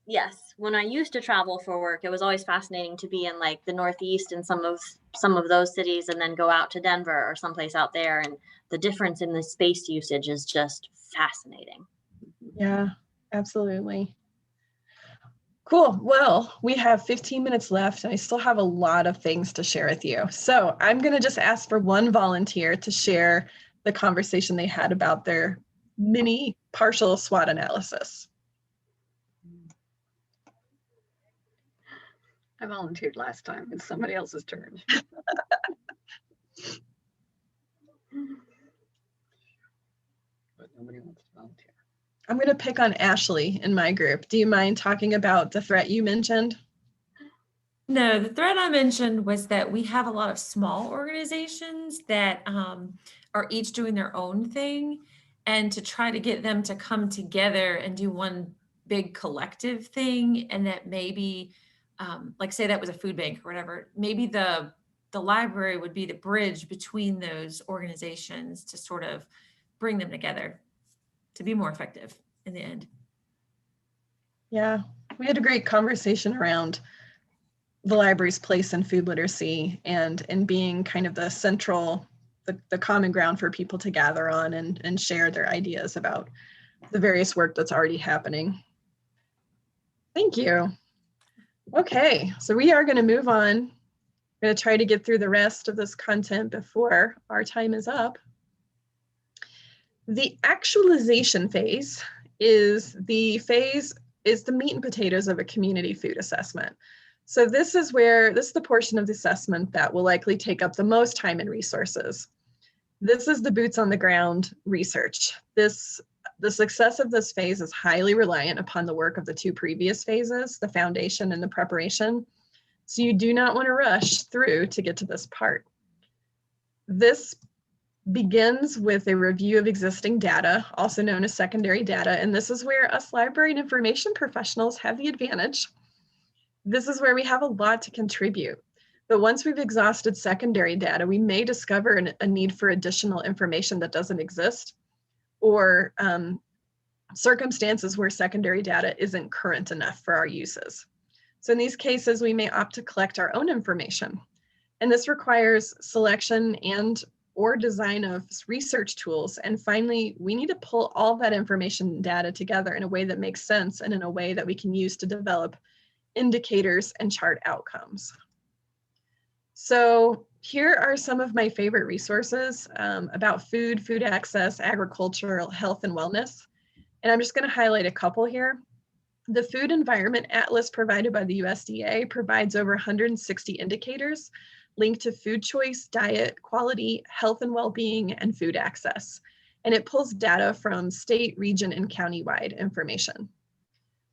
Yes. When I used to travel for work, it was always fascinating to be in like the Northeast and some of those cities and then go out to Denver or someplace out there. And the difference in the space usage is just fascinating. Yeah, absolutely. Cool. Well, we have 15 minutes left and I still have a lot of things to share with you. So I'm going to just ask for one volunteer to share the conversation they had about their mini partial SWOT analysis. I volunteered last time. It's somebody else's turn. But nobody wants to volunteer. I'm going to pick on Ashley in my group. Do you mind talking about the threat you mentioned? No, the threat I mentioned was that we have a lot of small organizations that are each doing their own thing, and to try to get them to come together and do one big collective thing, and that maybe, like say that was a food bank or whatever, maybe the library would be the bridge between those organizations to sort of bring them together to be more effective in the end. Yeah, we had a great conversation around the library's place in food literacy and being kind of the central, the common ground for people to gather on and share their ideas about the various work that's already happening. Thank you. Okay, so we are going to move on. I'm going to try to get through the rest of this content before our time is up. The actualization phase is the meat and potatoes of a community food assessment. So this is the portion of the assessment that will likely take up the most time and resources. This is the boots on the ground research. This The success of this phase is highly reliant upon the work of the two previous phases, the foundation and the preparation. So you do not want to rush through to get to this part. This begins with a review of existing data, also known as secondary data, and this is where us library and information professionals have the advantage. This is where we have a lot to contribute. But once we've exhausted secondary data, we may discover a need for additional information that doesn't exist, or circumstances where secondary data isn't current enough for our uses. So in these cases, we may opt to collect our own information. And this requires selection and or design of research tools. And finally, we need to pull all that information data together in a way that makes sense and in a way that we can use to develop indicators and chart outcomes. So here are some of my favorite resources about food access, agricultural health and wellness. And I'm just going to highlight a couple here. The Food Environment Atlas provided by the USDA provides over 160 indicators linked to food choice, diet, quality, health and well-being, and food access. And it pulls data from state, region, and county-wide information.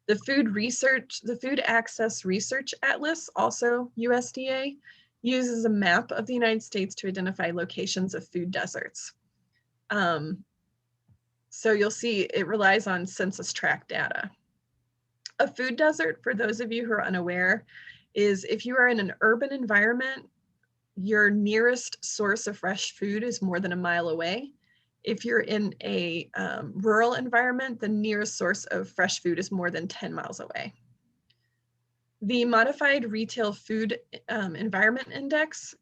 The Food Access Research Atlas, also USDA, uses a map of the United States to identify locations of food deserts. So you'll see it relies on census tract data. A food desert, for those of you who are unaware, is if you are in an urban environment, your nearest source of fresh food is more than a mile away. If you're in a rural environment, the nearest source of fresh food is more than 10 miles away. The Modified Retail Food Environment Index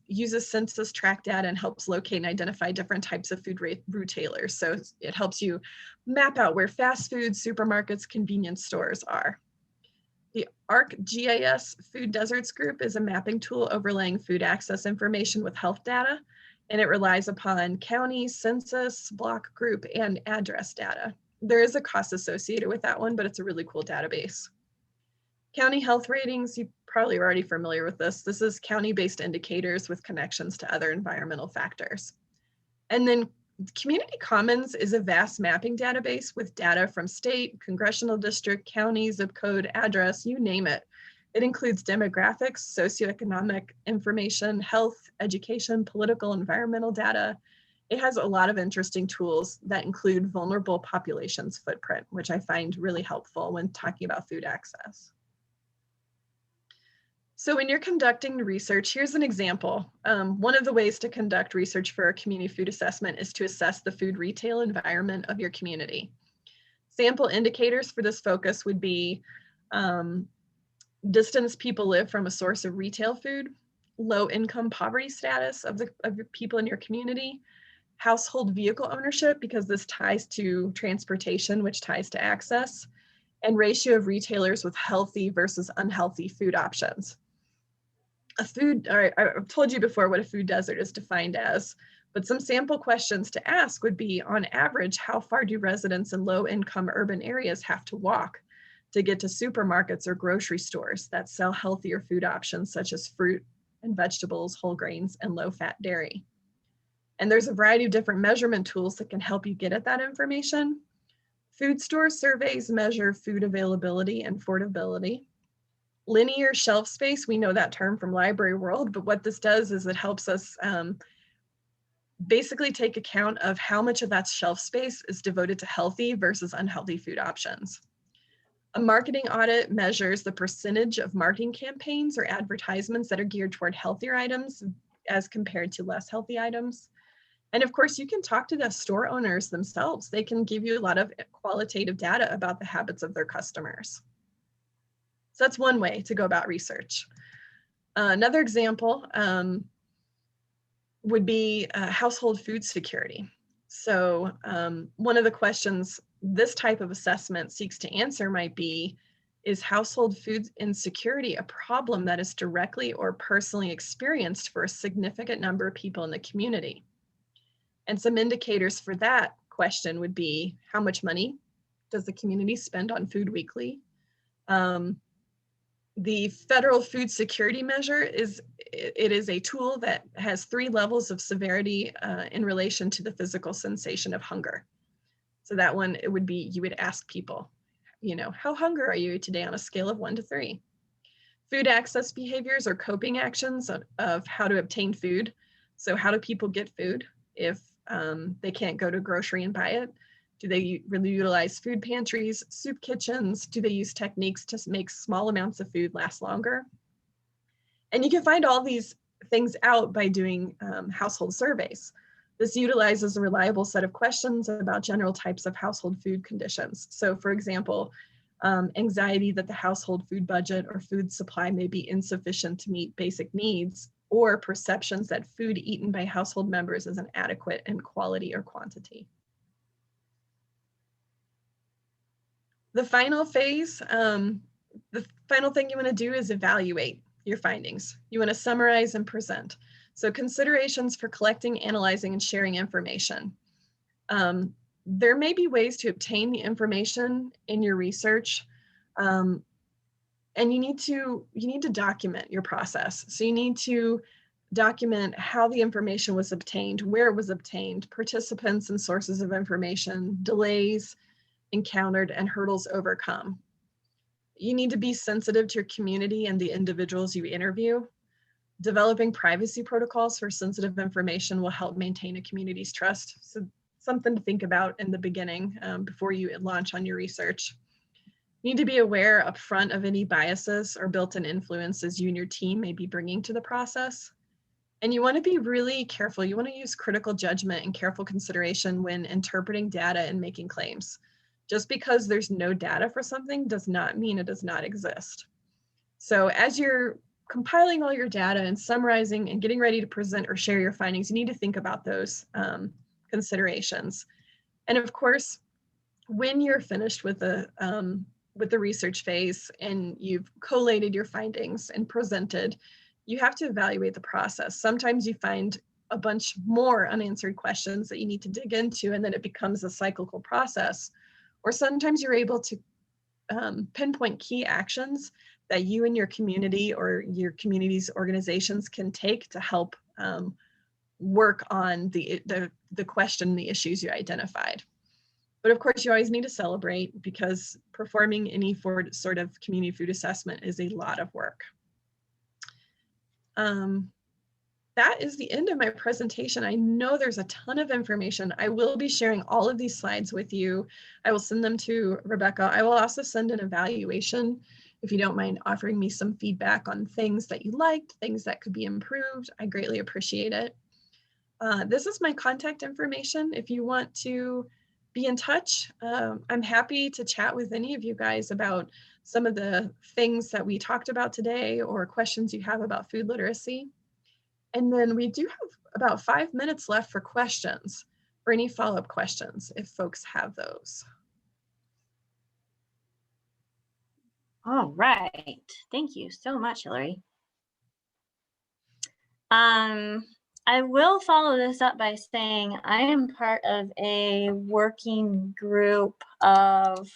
uses census tract data and helps locate and identify different types of food retailers. So it helps you map out where fast food, supermarkets, convenience stores are. The ArcGIS Food Deserts Group is a mapping tool overlaying food access information with health data, and it relies upon county, census, block group, and address data. There is a cost associated with that one, but it's a really cool database. County health ratings, you probably are already familiar with this. This is county-based indicators with connections to other environmental factors. And then Community Commons is a vast mapping database with data from state, congressional district, county, zip code, address, you name it. It includes demographics, socioeconomic information, health, education, political, environmental data. It has a lot of interesting tools that include vulnerable populations footprint, which I find really helpful when talking about food access. So when you're conducting research, here's an example. One of the ways to conduct research for a community food assessment is to assess the food retail environment of your community. Sample indicators for this focus would be distance people live from a source of retail food, low income poverty status of the people in your community, household vehicle ownership, because this ties to transportation, which ties to access, and ratio of retailers with healthy versus unhealthy food options. I've told you before what a food desert is defined as, but some sample questions to ask would be, on average, how far do residents in low-income urban areas have to walk to get to supermarkets or grocery stores that sell healthier food options such as fruit and vegetables, whole grains, and low-fat dairy? And there's a variety of different measurement tools that can help you get at that information. Food store surveys measure food availability and affordability. Linear shelf space, we know that term from library world, but what this does is it helps us basically take account of how much of that shelf space is devoted to healthy versus unhealthy food options. A marketing audit measures the percentage of marketing campaigns or advertisements that are geared toward healthier items as compared to less healthy items. And of course, you can talk to the store owners themselves. They can give you a lot of qualitative data about the habits of their customers. So that's one way to go about research. Another example would be household food security. So one of the questions this type of assessment seeks to answer might be, is household food insecurity a problem that is directly or personally experienced for a significant number of people in the community? And some indicators for that question would be, how much money does the community spend on food weekly? The Federal Food Security Measure is a tool that has 3 levels of severity in relation to the physical sensation of hunger. So that one, it would be, you would ask people, how hungry are you today on a scale of 1 to 3? Food access behaviors or coping actions of how to obtain food. So how do people get food if they can't go to a grocery and buy it? Do they really utilize food pantries, soup kitchens? Do they use techniques to make small amounts of food last longer? And you can find all these things out by doing household surveys. This utilizes a reliable set of questions about general types of household food conditions. So for example, anxiety that the household food budget or food supply may be insufficient to meet basic needs, or perceptions that food eaten by household members is inadequate in quality or quantity. The final phase, the final thing you want to do is evaluate your findings. You want to summarize and present. So considerations for collecting, analyzing, and sharing information. There may be ways to obtain the information in your research, and you need to document your process. So you need to document how the information was obtained, where it was obtained, participants and sources of information, delays encountered, and hurdles overcome. You need to be sensitive to your community and the individuals you interview. Developing privacy protocols for sensitive information will help maintain a community's trust. So something to think about in the beginning before you launch on your research. You need to be aware upfront of any biases or built-in influences you and your team may be bringing to the process. And you want to be really careful. You want to use critical judgment and careful consideration when interpreting data and making claims. Just because there's no data for something does not mean it does not exist. So as you're compiling all your data and summarizing and getting ready to present or share your findings, you need to think about those considerations. And of course, when you're finished with the research phase and you've collated your findings and presented, you have to evaluate the process. Sometimes you find a bunch more unanswered questions that you need to dig into, and then it becomes a cyclical process. Or sometimes you're able to pinpoint key actions that you and your community or your community's organizations can take to help work on the question, the issues you identified. But of course, you always need to celebrate, because performing any sort of community food assessment is a lot of work. That is the end of my presentation. I know there's a ton of information. I will be sharing all of these slides with you. I will send them to Rebecca. I will also send an evaluation if you don't mind offering me some feedback on things that you liked, things that could be improved. I greatly appreciate it. This is my contact information. If you want to be in touch, I'm happy to chat with any of you guys about some of the things that we talked about today or questions you have about food literacy. And then we do have about 5 minutes left for questions, or any follow-up questions if folks have those. All right. Thank you so much, Hillary. I will follow this up by saying I am part of a working group of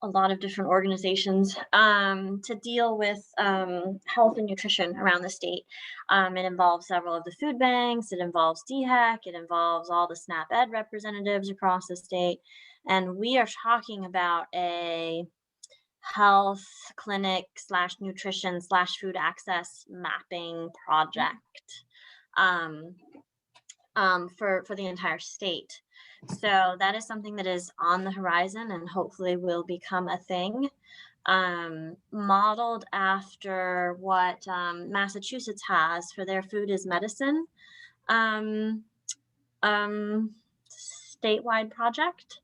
a lot of different organizations to deal with health and nutrition around the state. It involves several of the food banks, it involves DHEC, it involves all the SNAP Ed representatives across the state. And we are talking about a health clinic / nutrition / food access mapping project for the entire state. So that is something that is on the horizon and hopefully will become a thing, modeled after what Massachusetts has for their food is medicine statewide project.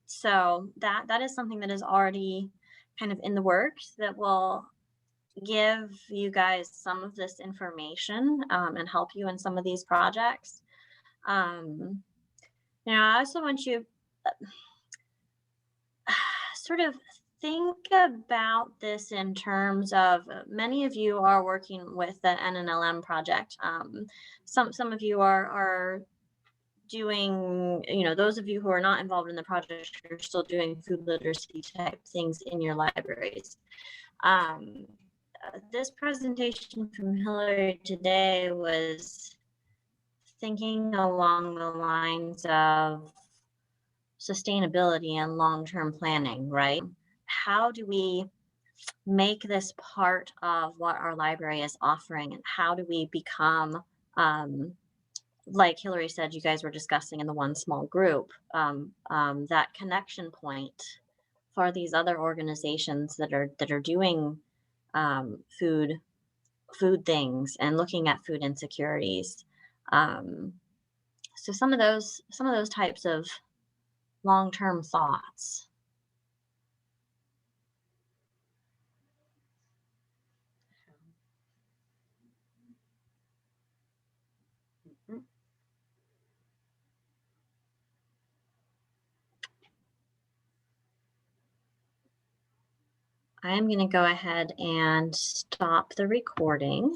So that is something that is already kind of in the works that will give you guys some of this information and help you in some of these projects. I also want you sort of think about this in terms of many of you are working with the NNLM project. Some of you are doing, those of you who are not involved in the project are still doing food literacy type things in your libraries. This presentation from Hillary today was thinking along the lines of sustainability and long-term planning, right? How do we make this part of what our library is offering, and how do we become, like Hillary said, you guys were discussing in the one small group, that connection point for these other organizations that are doing food things and looking at food insecurities. So some of those types of long-term thoughts. Mhm. I am going to go ahead and stop the recording.